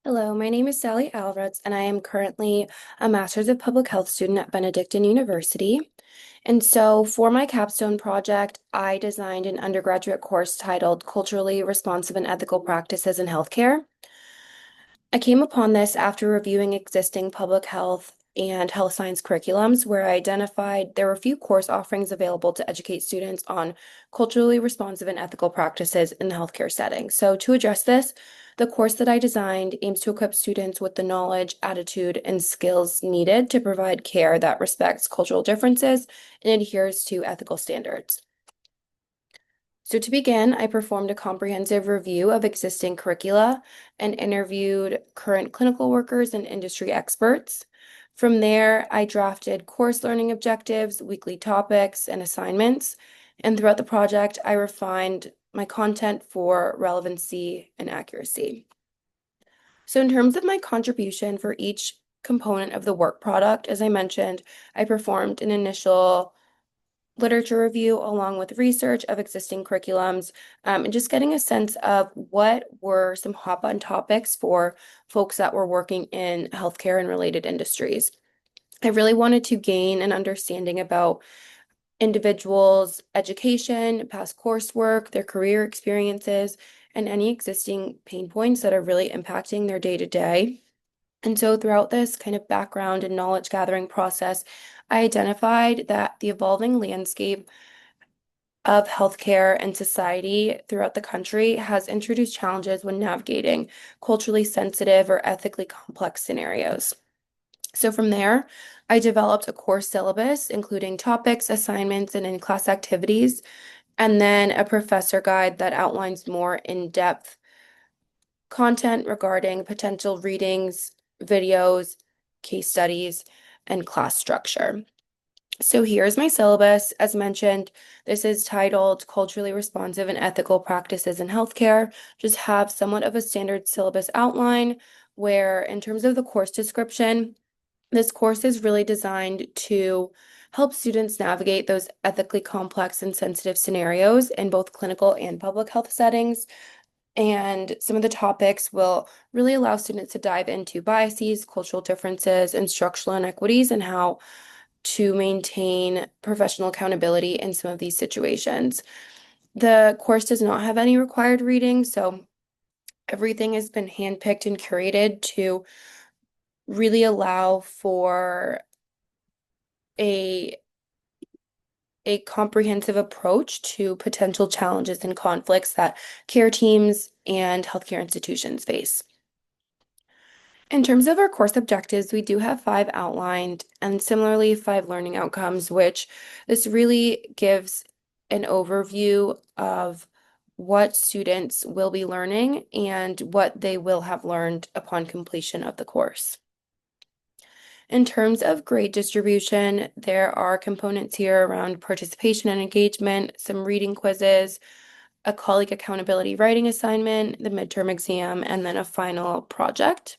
Hello, my name is Sally Alvarez, and I am currently a Master's of Public Health student at Benedictine University. And so for my capstone project, I designed an undergraduate course titled Culturally Responsive and Ethical Practices in Healthcare. I came upon this after reviewing existing public health and health science curriculums, where I identified there were a few course offerings available to educate students on culturally responsive and ethical practices in the healthcare setting. So, to address this, the course that I designed aims to equip students with the knowledge, attitude, and skills needed to provide care that respects cultural differences and adheres to ethical standards. So to begin, I performed a comprehensive review of existing curricula and interviewed current clinical workers and industry experts. From there, I drafted course learning objectives, weekly topics, and assignments. And throughout the project, I refined my content for relevancy and accuracy. So in terms of my contribution for each component of the work product, as I mentioned, I performed an initial literature review along with research of existing curriculums, and just getting a sense of what were some hot button topics for folks that were working in healthcare and related industries. I really wanted to gain an understanding about individuals' education, past coursework, their career experiences, and any existing pain points that are really impacting their day to day. And so throughout this kind of background and knowledge gathering process, I identified that the evolving landscape of healthcare and society throughout the country has introduced challenges when navigating culturally sensitive or ethically complex scenarios. So from there, I developed a course syllabus, including topics, assignments, and in-class activities, and then a professor guide that outlines more in-depth content regarding potential readings, videos, case studies, and class structure. So here's my syllabus. As mentioned, this is titled Culturally Responsive and Ethical Practices in Healthcare. Just have somewhat of a standard syllabus outline where, in terms of the course description, this course is really designed to help students navigate those ethically complex and sensitive scenarios in both clinical and public health settings. And some of the topics will really allow students to dive into biases, cultural differences, and structural inequities, and how to maintain professional accountability in some of these situations. The course does not have any required reading, so everything has been handpicked and curated to really allow for a a comprehensive approach to potential challenges and conflicts that care teams and healthcare institutions face. In terms of our course objectives, we do have five outlined and similarly five learning outcomes, which this really gives an overview of what students will be learning and what they will have learned upon completion of the course. In terms of grade distribution, there are components here around participation and engagement, some reading quizzes, a colleague accountability writing assignment, the midterm exam, and then a final project.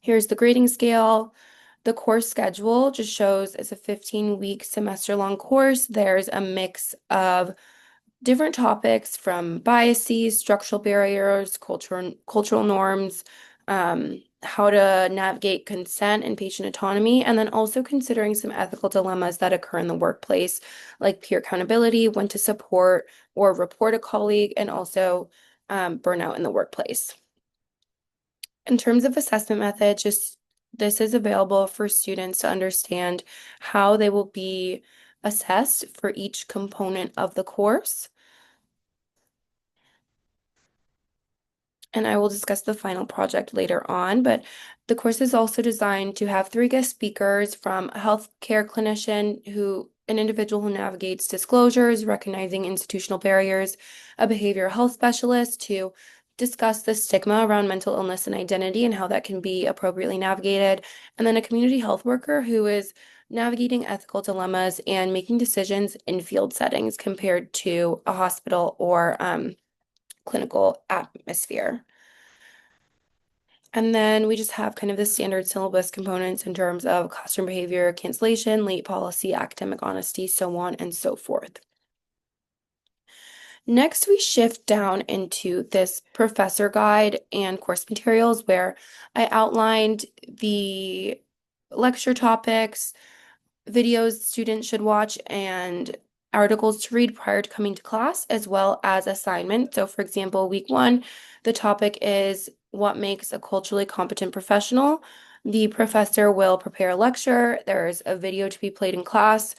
Here's the grading scale. The course schedule just shows it's a 15-week semester-long course. There's a mix of different topics from biases, structural barriers, cultural norms, how to navigate consent and patient autonomy, and then also considering some ethical dilemmas that occur in the workplace, like peer accountability, when to support or report a colleague, and also burnout in the workplace. In terms of assessment methods, just this is available for students to understand how they will be assessed for each component of the course. And I will discuss the final project later on, but the course is also designed to have three guest speakers from a healthcare clinician an individual who navigates disclosures, recognizing institutional barriers, a behavioral health specialist to discuss the stigma around mental illness and identity and how that can be appropriately navigated, and then a community health worker who is navigating ethical dilemmas and making decisions in field settings compared to a hospital or clinical atmosphere. And then we just have kind of the standard syllabus components in terms of classroom behavior, cancellation, late policy, academic honesty, so on and so forth. Next, we shift down into this professor guide and course materials where I outlined the lecture topics, videos students should watch, and articles to read prior to coming to class, as well as assignments. So, for example, week one, the topic is what makes a culturally competent professional. The professor will prepare a lecture. There's a video to be played in class.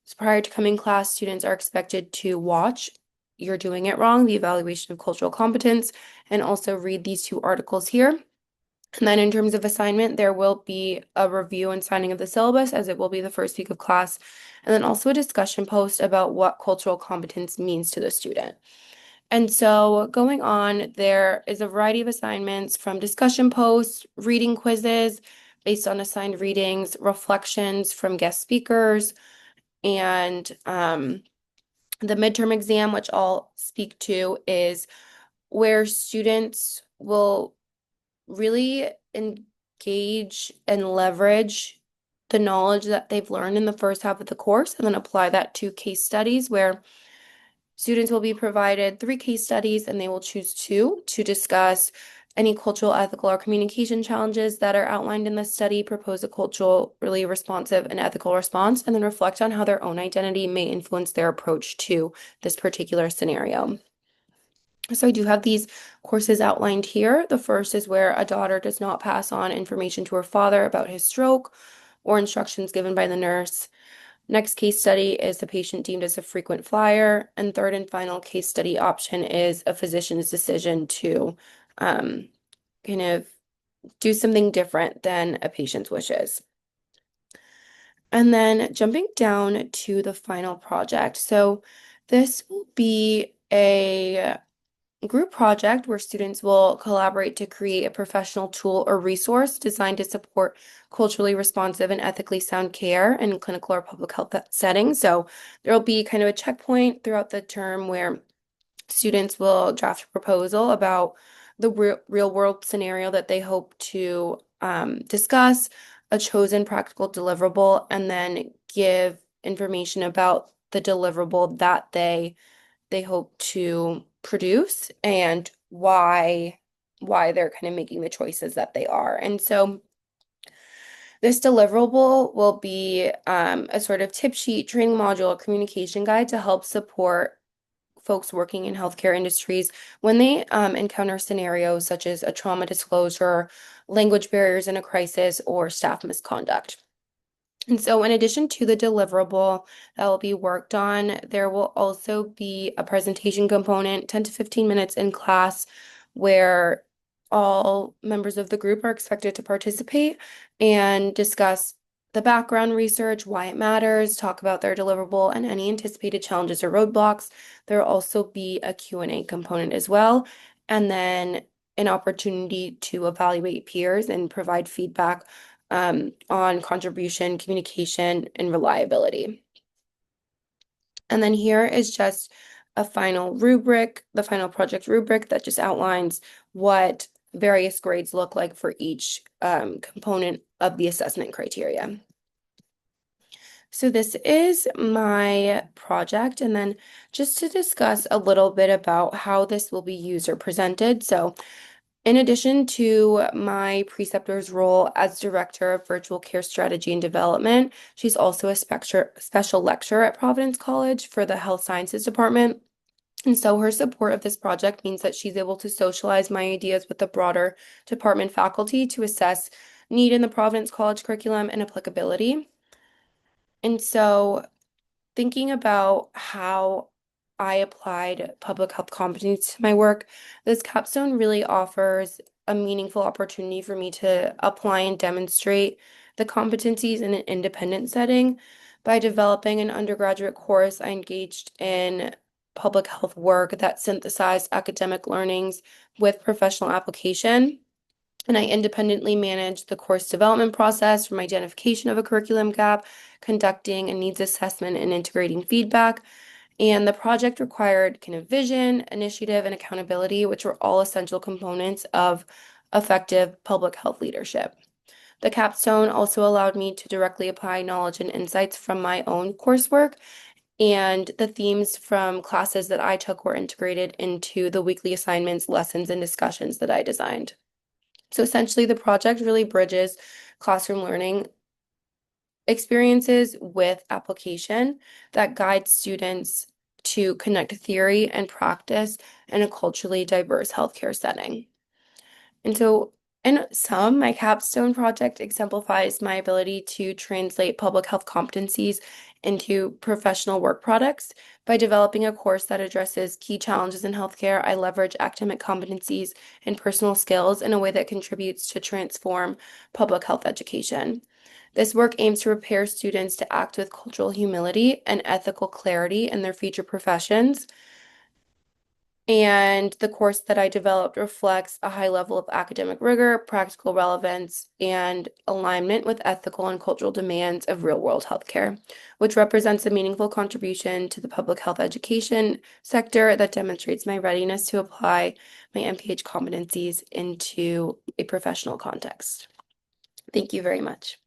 So prior to coming class, students are expected to watch You're Doing It Wrong, the evaluation of cultural competence, and also read these two articles here. And then in terms of assignment, there will be a review and signing of the syllabus as it will be the first week of class, and then also a discussion post about what cultural competence means to the student. And so going on, there is a variety of assignments from discussion posts, reading quizzes based on assigned readings, reflections from guest speakers, and the midterm exam, which I'll speak to, is where students will really engage and leverage the knowledge that they've learned in the first half of the course and then apply that to case studies where students will be provided 3 case studies and they will choose two to discuss any cultural, ethical, or communication challenges that are outlined in the study, propose a culturally responsive and ethical response, and then reflect on how their own identity may influence their approach to this particular scenario. So I do have these courses outlined here. The first is where a daughter does not pass on information to her father about his stroke or instructions given by the nurse. Next case study is the patient deemed as a frequent flyer. And third and final case study option is a physician's decision to kind of do something different than a patient's wishes. And then jumping down to the final project. So this will be a group project where students will collaborate to create a professional tool or resource designed to support culturally responsive and ethically sound care in clinical or public health settings. So there will be kind of a checkpoint throughout the term where students will draft a proposal about the real world scenario that they hope to discuss, a chosen practical deliverable, and then give information about the deliverable that they hope to produce and why they're kind of making the choices that they are. And so this deliverable will be a sort of tip sheet, training module, or communication guide to help support folks working in healthcare industries when they encounter scenarios such as a trauma disclosure, language barriers in a crisis, or staff misconduct. And so in addition to the deliverable that will be worked on, there will also be a presentation component, 10 to 15 minutes in class, where all members of the group are expected to participate and discuss the background research, why it matters, talk about their deliverable and any anticipated challenges or roadblocks. There will also be a Q&A component as well, and then an opportunity to evaluate peers and provide feedback on contribution, communication, and reliability. And then here is just a final rubric, the final project rubric that just outlines what various grades look like for each component of the assessment criteria. So this is my project, and then just to discuss a little bit about how this will be used or presented. So in addition to my preceptor's role as Director of Virtual Care Strategy and Development, she's also a special lecturer at Providence College for the Health Sciences Department. And so her support of this project means that she's able to socialize my ideas with the broader department faculty to assess need in the Providence College curriculum and applicability. And so thinking about how I applied public health competency to my work, this capstone really offers a meaningful opportunity for me to apply and demonstrate the competencies in an independent setting. By developing an undergraduate course, I engaged in public health work that synthesized academic learnings with professional application. And I independently manage the course development process from identification of a curriculum gap, conducting a needs assessment, and integrating feedback. And the project required kind of vision, initiative, and accountability, which were all essential components of effective public health leadership. The capstone also allowed me to directly apply knowledge and insights from my own coursework And the themes from classes that I took were integrated into the weekly assignments, lessons, and discussions that I designed. So essentially, the project really bridges classroom learning experiences with application that guides students to connect theory and practice in a culturally diverse healthcare setting. And so, in sum, my capstone project exemplifies my ability to translate public health competencies into professional work products. By developing a course that addresses key challenges in healthcare, I leverage academic competencies and personal skills in a way that contributes to transform public health education. This work aims to prepare students to act with cultural humility and ethical clarity in their future professions. And the course that I developed reflects a high level of academic rigor, practical relevance, and alignment with ethical and cultural demands of real-world healthcare, which represents a meaningful contribution to the public health education sector that demonstrates my readiness to apply my MPH competencies into a professional context. Thank you very much.